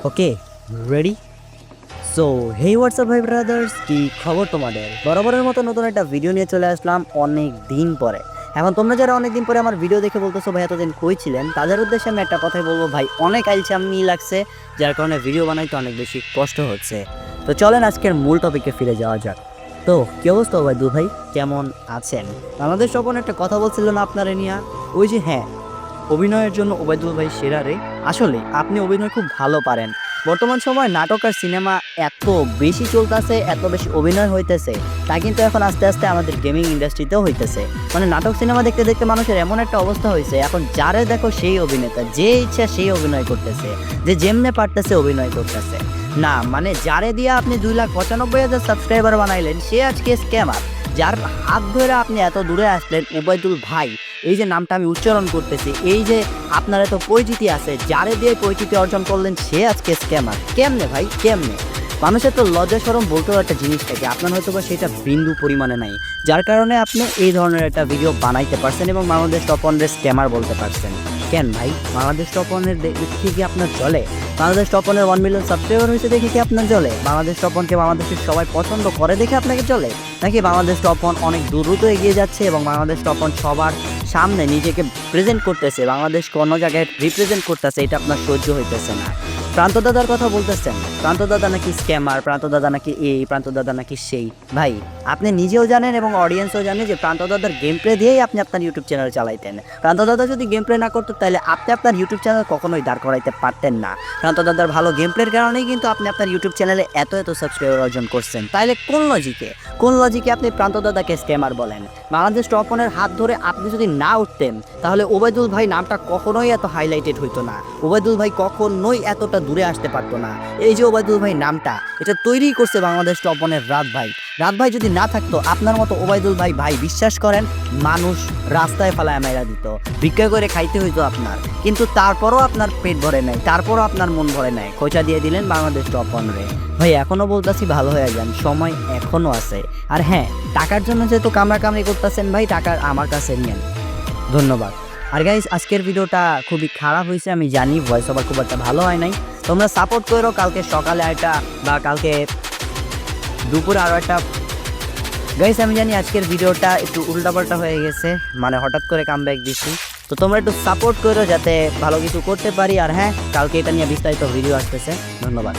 ওকে, ready? So hey WhatsApp ভাই brothers, কি খবর তোমাদের? বরাবরের মতো নতুন একটা ভিডিও নিয়ে চলে আসলাম অনেক দিন পরে। এখন তোমরা যারা অনেক দিন পরে আমার ভিডিও দেখে বলতেছো ভাই এতদিন কই ছিলেন, তাদের উদ্দেশ্যে আমি একটা কথাই বলবো, ভাই অনেক আইলচামি লাগছে, যার কারণে ভিডিও বানাইতে অনেক বেশি কষ্ট হচ্ছে। তো চলেন আজকের মূল টপিকে ফিরে যাওয়া যাক। তো কি অবস্থা ভাই, দু ভাই কেমন আছেন? বাংলাদেশ স্বপন একটা কথা বলছিল না আপনারে নিয়া, ওই যে হ্যাঁ, অভিনয়ের জন্য ওবায়দুল ভাই সেরা রে। আসলে আপনি অভিনয় খুব ভালো পারেন। বর্তমান সময় নাটক আর সিনেমা এত বেশি চলতেছে, এত বেশি অভিনয় হইতেছে, তা কিন্তু এখন আস্তে আস্তে আমাদের গেমিং ইন্ডাস্ট্রিতেও হইতেছে। মানে নাটক সিনেমা দেখতে দেখতে মানুষের এমন একটা অবস্থা হয়েছে, এখন যারে দেখো সেই অভিনেতা, যে ইচ্ছা সেই অভিনয় করতেছে, যে যেমনে পারতেছে অভিনয় করতেছে। না মানে যারে দিয়ে আপনি 2,95,000 সাবস্ক্রাইবার বানাইলেন, সে আজকে স্ক্যামার। যার হাত ধরে আপনি এত দূরে আসলেন, ওবায়দুল ভাই, এই যে নামটা আমি উচ্চারণ করতেছি, এই যে আপনার এত পরিচিতি আছে, যারে দিয়ে পরিচিতি অর্জন করলেন, সে আজকে স্ক্যামার। কেমনে ভাই, কেমনে? মানুষের তো লজ্জা শরম বলতেও একটা জিনিস থাকে, আপনার হয়তো বা সেটা বিন্দু পরিমাণে নাই, যার কারণে আপনি এই ধরনের একটা ভিডিও বানাইতে পারছেন এবং বাংলাদেশ টপ 100 স্ক্যামার বলতে পারছেন। কেন ভাই, বাংলাদেশ টপ 100 দেখে কি আপনার চলে? বাংলাদেশ টপ 1 মিলিয়ন সাবস্ক্রাইবার হয়েছে দেখে কি আপনার চলে? বাংলাদেশ টপ 1কে বাংলাদেশের সবাই পছন্দ করে দেখে আপনাকে চলে? নাকি বাংলাদেশ টপ 1 অনেক দ্রুত এগিয়ে যাচ্ছে এবং বাংলাদেশ টপ 1 সবার সামনে নিজেকে প্রেজেন্ট করতেছে, বাংলাদেশকে অন্য জায়গায় রিপ্রেজেন্ট করতেছে, এটা আপনার সহ্য হইতেছে না? প্রান্ত দাদার কথা বলতেছেন, প্রান্ত দাদা নাকি স্ক্যামার, প্রান্ত দাদা নাকি এই, প্রান্ত দাদা নাকি সেই। ভাই আপনি নিজেও জানেন এবং অডিয়েন্সও জানে যে প্রান্ত দাদার গেম প্লে দিয়েই আপনি আপনার ইউটিউব চ্যানেল চালাইতেন। প্রান্ত দাদা যদি গেম প্লে না করতো, তাহলে আপনি আপনার ইউটিউব চ্যানেল কখনোই দাঁড় করাইতে পারতেন না। প্রান্ত দাদার ভালো গেম প্লের কারণেই কিন্তু আপনি আপনার ইউটিউব চ্যানেলে এত এত সাবস্ক্রাইবার অর্জন করছেন। তাইলে কোন লজিকে আপনি প্রান্ত দাদাকে স্ক্যামার বলেন? বাংলাদেশ টপ 1-এর হাত ধরে আপনি যদি না উঠতেন, তাহলে ওবায়দুল ভাই নামটা কখনোই এত হাইলাইটেড হইতো না, ওবায়দুল ভাই কখনোই এতটা দূরে আসতে পারতো না। এই যে ওবায়দুল ভাই নামটা, এটা তৈরি করছে বাংলাদেশ টপ 1-এর রাত ভাই। রাত ভাই যদি না থাকতো, আপনার মতো ওবায়দুল ভাই, ভাই বিশ্বাস করেন, মানুষ রাস্তায় ফালায় মেরা দিত, ভিক্ষা করে খাইতে হইতো আপনার। কিন্তু তারপরও আপনার পেট ভরে নাই, তারপরও আপনার মন ভরে নাই, খোঁচা দিয়ে দিলেন বাংলাদেশ টপ 1-রে। ভাই এখনও বলতেছি ভালো হয়ে যান, সময় এখনও আছে। আর হ্যাঁ, টাকার জন্য যেহেতু কামড়াকামড়ি করতেছেন ভাই, টাকার আমার কাছে নেন। ধন্যবাদ। আর গাইস, আজকের ভিডিওটা খুবই খারাপ হয়েছে, আমি জানি, ভয়েস ওভার খুব একটা ভালো হয় নাই। তোমরা সাপোর্ট করো, কালকে সকালে একটা বা কালকে দুপুরে আরও একটা। গাইস আমি জানি আজকের ভিডিওটা একটু উল্টাপাল্টা হয়ে গেছে, মানে হঠাৎ করে কামব্যাক দিচ্ছি, তো তোমরা একটু সাপোর্ট করো যাতে ভালো কিছু করতে পারি। আর হ্যাঁ, কালকে এটা নিয়ে বিস্তারিত ভিডিও আসতেছে। ধন্যবাদ।